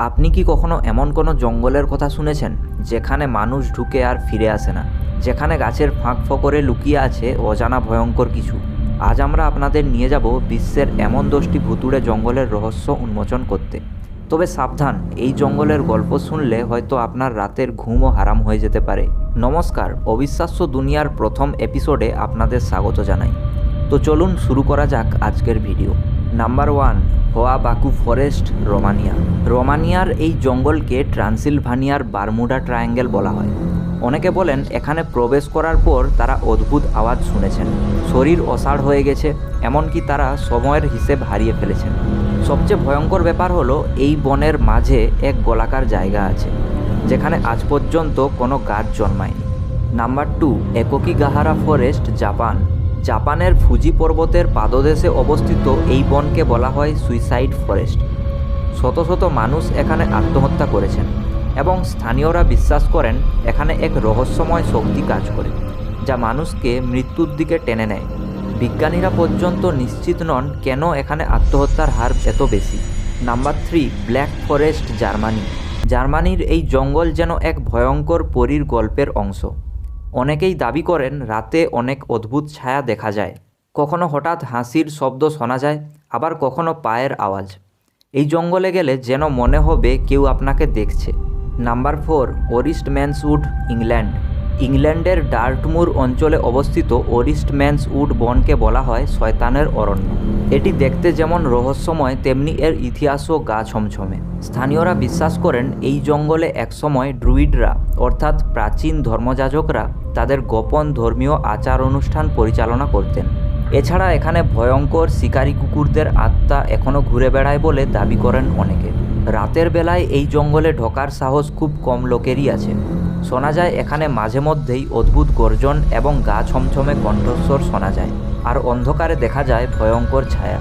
আপনি কি কখনো এমন কোনো জঙ্গলের কথা শুনেছেন যেখানে মানুষ ঢুকে আর ফিরে আসে না, যেখানে গাছের ফাঁক ফোকরে লুকিয়ে আছে অজানা ভয়ঙ্কর কিছু? আজ আমরা আপনাদের নিয়ে যাব বিশ্বের এমন 10টি ভুতুড়ে জঙ্গলের রহস্য উন্মোচন করতে। তবে সাবধান, এই জঙ্গলের গল্প শুনলে হয়তো আপনার রাতের ঘুমও হারাম হয়ে যেতে পারে। নমস্কার, অবিশ্বাস্য দুনিয়ার প্রথম এপিসোডে আপনাদের স্বাগত জানাই। তো চলুন শুরু করা যাক আজকের video. Number 1, Hoia Baciu Forest, Romania. রোমানিয়ার এই জঙ্গলকে ট্রান্সিলভানিয়ার বারমুডা ট্রায়াঙ্গেল বলা হয়। অনেকে বলেন এখানে প্রবেশ করার পর তারা অদ্ভুত আওয়াজ শুনেছেন, শরীর অসাড় হয়ে গেছে, এমনকি তারা সময়ের হিসেব হারিয়ে ফেলেছেন। সবচেয়ে ভয়ঙ্কর ব্যাপার হলো এই বনের মাঝে এক গোলাকার জায়গা আছে যেখানে আজ পর্যন্ত কোনো গাছ জন্মায়নি। Number 2, Aokigahara Forest, Japan. জাপানের ফুজি পর্বতের পাদদেশে অবস্থিত এই বনকে বলা হয় সুইসাইড ফরেস্ট। শত শত মানুষ এখানে আত্মহত্যা করেছেন এবং স্থানীয়রা বিশ্বাস করেন এখানে এক রহস্যময় শক্তি কাজ করে যা মানুষকে মৃত্যুর দিকে টেনে নেয়। বিজ্ঞানীরা পর্যন্ত নিশ্চিত নন কেন এখানে আত্মহত্যার হার এত বেশি। Number 3, black forest, Germany. জার্মানির এই জঙ্গল যেন এক ভয়ঙ্কর পরীর গল্পের অংশ। অনেকেই দাবি করেন রাতে অনেক অদ্ভুত ছায়া দেখা যায়, কখনো হঠাৎ হাসির শব্দ শোনা যায়, আবার কখনো পায়ের আওয়াজ। এই জঙ্গলে গেলে যেন মনে হবে কেউ আপনাকে দেখছে। Number 4, Wistman's Wood, England. ইংল্যান্ডের ডার্টমুর অঞ্চলে অবস্থিত ওরিস্টম্যানস-উড বনকে বলা হয় শয়তানের অরণ্য। এটি দেখতে যেমন রহস্যময় তেমনি এর ইতিহাসও গা ছমছমে। স্থানীয়রা বিশ্বাস করেন এই জঙ্গলে একসময় ড্রুইডরা অর্থাৎ প্রাচীন ধর্মযাজকরা তাদের গোপন ধর্মীয় আচার অনুষ্ঠান পরিচালনা করতেন। এছাড়া এখানে ভয়ঙ্কর শিকারী কুকুরদের আত্মা এখনও ঘুরে বেড়ায় বলে দাবি করেন অনেকে। রাতের বেলায় এই জঙ্গলে ঢোকার সাহস খুব কম লোকেরই আছে। শোনা যায় এখানে মাঝে মধ্যেই অদ্ভুত গর্জন এবং গা ছমছমে কণ্ঠস্বর শোনা যায়, আর অন্ধকারে দেখা যায় ভয়ঙ্কর ছায়া।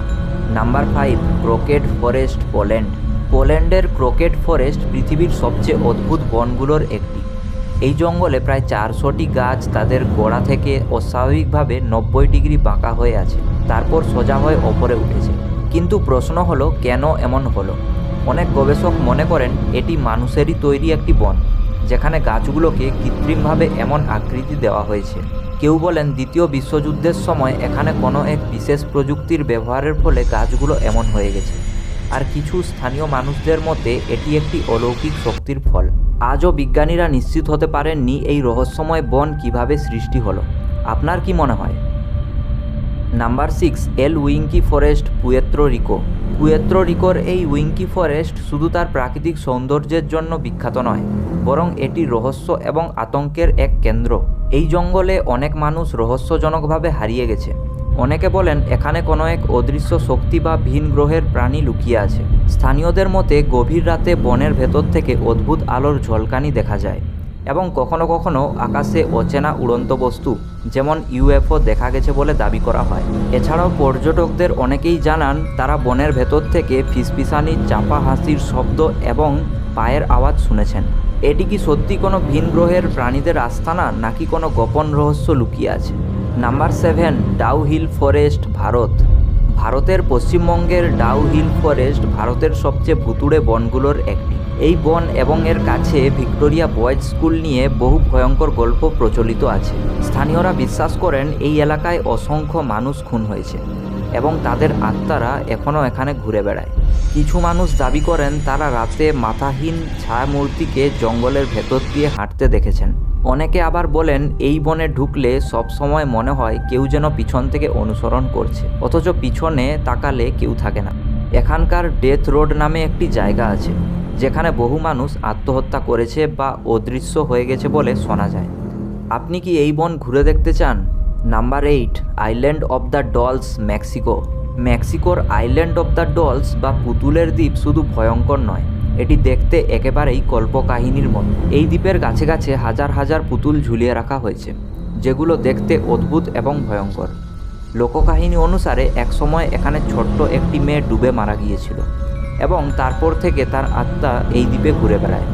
Number 5, Crooked Forest, Poland. পোল্যান্ডের ক্রোকেড ফরেস্ট পৃথিবীর সবচেয়ে অদ্ভুত বনগুলোর একটি। এই জঙ্গলে প্রায় 400টি গাছ তাদের গোড়া থেকে অস্বাভাবিকভাবে 90 ডিগ্রি বাঁকা হয়ে আছে, তারপর সোজা হয়ে ওপরে উঠেছে। কিন্তু প্রশ্ন হলো কেন এমন হলো? অনেক গবেষক মনে করেন এটি মানুষেরই তৈরি একটি বন যেখানে গাছগুলোকে কৃত্রিমভাবে এমন আকৃতি দেওয়া হয়েছে। কেউ বলেন দ্বিতীয় বিশ্বযুদ্ধের সময় এখানে কোনো এক বিশেষ প্রযুক্তির ব্যবহারের ফলে গাছগুলো এমন হয়ে গেছে, আর কিছু স্থানীয় মানুষদের মতে এটি একটি অলৌকিক শক্তির ফল। আজও বিজ্ঞানীরা নিশ্চিত হতে পারেননি এই রহস্যময় বন কিভাবে সৃষ্টি হলো। আপনার কি মনে হয়? Number 6, El Yunque Forest, Puerto Rico. Puerto রিকোর এই উইঙ্কি ফরেস্ট শুধু তার প্রাকৃতিক সৌন্দর্যের জন্য বিখ্যাত নয়, বরং এটি রহস্য এবং আতঙ্কের এক কেন্দ্র। এই জঙ্গলে অনেক মানুষ রহস্যজনকভাবে হারিয়ে গেছে। অনেকে বলেন এখানে কোনো এক অদৃশ্য শক্তি বা ভিন গ্রহের প্রাণী লুকিয়ে আছে। স্থানীয়দের মতে গভীর রাতে বনের ভেতর থেকে অদ্ভুত আলোর ঝলকানি দেখা যায় এবং কখনো কখনো আকাশে অচেনা উড়ন্ত বস্তু যেমন ইউএফও দেখা গেছে বলে দাবি করা হয়। এছাড়াও পর্যটকদের অনেকেই জানান তারা বনের ভেতর থেকে ফিসফিসানি, চাপা হাসির শব্দ এবং পায়ের আওয়াজ শুনেছেন। এটি কি সত্যি কোনো ভিন গ্রহের প্রাণীদের আস্তানা, নাকি কোনো গোপন রহস্য লুকিয়ে আছে? Number 7, Dow Hill forest, Bharat. ভারতের পশ্চিমবঙ্গের ডাউ হিল ফরেস্ট ভারতের সবচেয়ে ভুতুড়ে বনগুলোর একটি। এই বন এবং এর কাছে ভিক্টোরিয়া বয়েজ স্কুল নিয়ে বহু ভয়ঙ্কর গল্প প্রচলিত আছে। স্থানীয়রা বিশ্বাস করেন এই এলাকায় অসংখ্য মানুষ খুন হয়েছে এবং তাদের আত্মারা এখনও এখানে ঘুরে বেড়ায়। কিছু মানুষ দাবি করেন তারা রাতে মাথাহীন ছায়ামূর্তিকে জঙ্গলের ভেতর দিয়ে হাঁটতে দেখেছেন। অনেকে আবার বলেন এই বনে ঢুকলে সব সময় মনে হয় কেউ যেন পিছন থেকে অনুসরণ করছে, অথচ পিছনে তাকালে কেউ থাকে না। এখানকার ডেথ রোড নামে একটি জায়গা আছে যেখানে বহু মানুষ আত্মহত্যা করেছে বা অদৃশ্য হয়ে গেছে বলে শোনা যায়। আপনি কি এই বন ঘুরে দেখতে চান? Number 8, island of the dolls, Mexico. মেক্সিকোর আইল্যান্ড অফ দ্য ডলস বা পুতুলের দ্বীপ শুধু ভয়ঙ্কর নয়, এটি দেখতে একেবারেই কল্পকাহিনীর মতো। এই দ্বীপের গাছে গাছে হাজার হাজার পুতুল ঝুলিয়ে রাখা হয়েছে যেগুলো দেখতে অদ্ভুত এবং ভয়ঙ্কর। লোককাহিনী অনুসারে একসময় এখানে ছোট্ট একটি মেয়ে ডুবে মারা গিয়েছিল এবং তারপর থেকে তার আত্মা এই দ্বীপে ঘুরে বেড়ায়।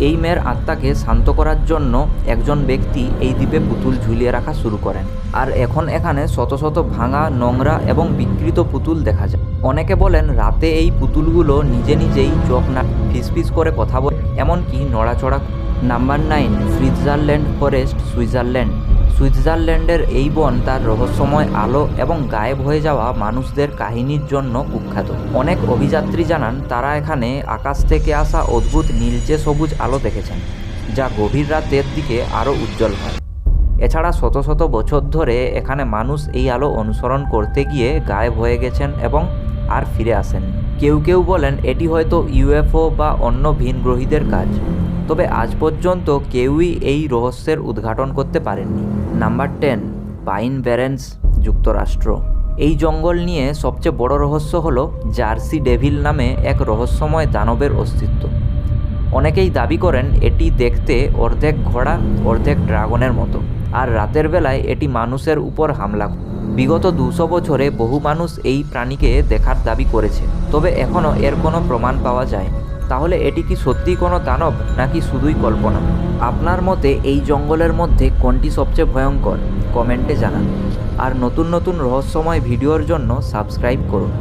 এই মেয়ের আত্মাকে শান্ত করার জন্য একজন ব্যক্তি এই দ্বীপে পুতুল ঝুলিয়ে রাখা শুরু করেন। আর এখন এখানে শত শত ভাঙা, নোংরা এবং বিকৃত পুতুল দেখা যায়। অনেকে বলেন রাতে এই পুতুলগুলো নিজে নিজেই চোখ না ফিসফিস করে কথা বলে, এমনকি নড়াচড়া। Number 9, Switzerland forest, Switzerland. সুইজারল্যান্ডের এই বন তার রহস্যময় আলো এবং গায়েব হয়ে যাওয়া মানুষদের কাহিনীর জন্য কুখ্যাত। অনেক অভিযাত্রী জানান তারা এখানে আকাশ থেকে আসা অদ্ভুত নীলচে সবুজ আলো দেখেছেন, যা গভীর রাতের দিকে আরও উজ্জ্বল হয়। এছাড়া শত শত বছর ধরে এখানে মানুষ এই আলো অনুসরণ করতে গিয়ে গায়েব হয়ে গেছেন এবং আর ফিরে আসেন। কেউ কেউ বলেন এটি হয়তো ইউএফও বা অন্য ভিনগ্রহীদের কাজ, তবে আজ পর্যন্ত কেউই এই রহস্যের উদ্ঘাটন করতে পারেননি। নাম্বার 10, পাইন ব্যারেন্স, যুক্তরাষ্ট্র। এই জঙ্গল নিয়ে সবচেয়ে বড় রহস্য হলো জার্সি ডেভিল নামে এক রহস্যময় দানবের অস্তিত্ব। অনেকেই দাবি করেন এটি দেখতে অর্ধেক ঘোড়া অর্ধেক ড্রাগনের মতো, আর রাতের বেলায় এটি মানুষের উপর হামলা করে। বিগত 200 বছরে বহু মানুষ এই প্রাণীকে দেখার দাবি করেছে, তবে এখনও এর কোনো প্রমাণ পাওয়া যায়নি। তাহলে এটি কি সত্যিই কোনো দানব নাকি শুধুই কল্পনা? আপনার মতে এই জঙ্গলের মধ্যে কোনটি সবচেয়ে ভয়ঙ্কর? কমেন্টে জানান। আর নতুন নতুন রহস্যময় ভিডিওর জন্য সাবস্ক্রাইব করুন।